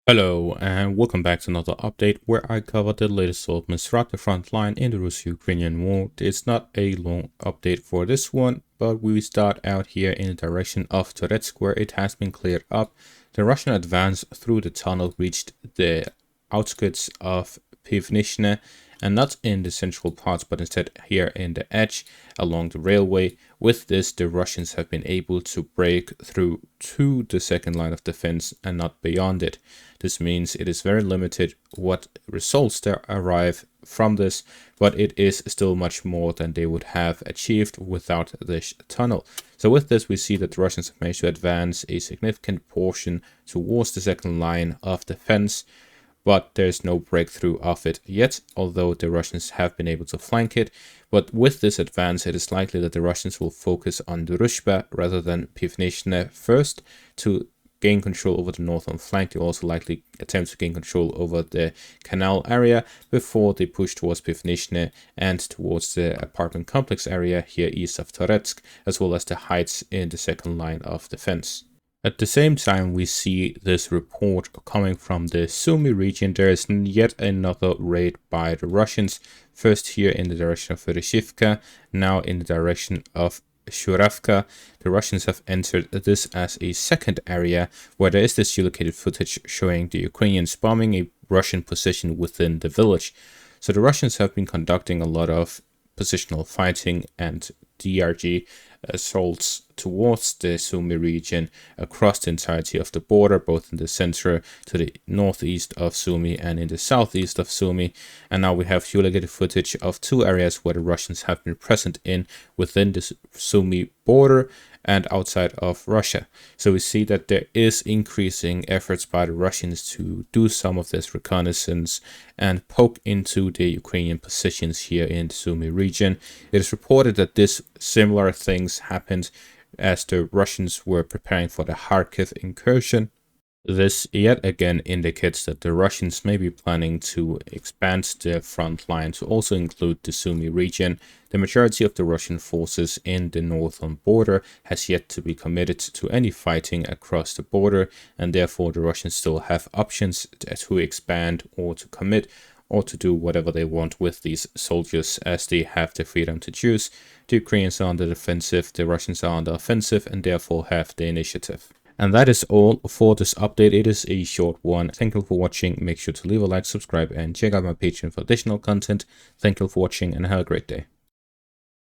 Hello and welcome back to another update where I cover the latest developments throughout the front line in the Russo-Ukrainian war. It's not a long update for this one, but we start out here in the direction of Toretsk where it has been cleared up. The Russian advance through the tunnel reached the outskirts of Pivnishne, and not in the central parts but instead here in the edge along the railway. With this, the Russians have been able to break through to the second line of defense and not beyond it. This means it is very limited what results there arrive from this, but it is still much more than they would have achieved without this tunnel. So with this, we see that the Russians have managed to advance a significant portion towards the second line of defense, but there's no breakthrough of it yet, although the Russians have been able to flank it. But with this advance, it is likely that the Russians will focus on Drushba rather than Pivnishne first to gain control over the northern flank. They also likely attempt to gain control over the canal area before they push towards Pivnishne and towards the apartment complex area here east of Toretsk, as well as the heights in the second line of defense. At the same time, we see this report coming from the Sumy region. There is yet another raid by the Russians, first here in the direction of Vereshivka, now in the direction of Shuravka. The Russians have entered this as a second area where there is this geolocated footage showing the Ukrainians bombing a Russian position within the village. So the Russians have been conducting a lot of positional fighting and DRG assaults towards the Sumy region across the entirety of the border, both in the center to the northeast of Sumy and in the southeast of Sumy. And now we have geolocated footage of two areas where the Russians have been present in within the Sumy border and outside of Russia. So we see that there is increasing efforts by the Russians to do some of this reconnaissance and poke into the Ukrainian positions here in the Sumy region. It is reported that this similar things happened as the Russians were preparing for the Kharkiv incursion. This yet again indicates that the Russians may be planning to expand their front line to also include the Sumy region. The majority of the Russian forces in the northern border has yet to be committed to any fighting across the border, and therefore the Russians still have options to expand or to commit or to do whatever they want with these soldiers, as they have the freedom to choose. The Ukrainians are on the defensive, the Russians are on the offensive, and therefore have the initiative. And that is all for this update. It is a short one. Thank you for watching. Make sure to leave a like, subscribe, and check out my Patreon for additional content. Thank you for watching and have a great day.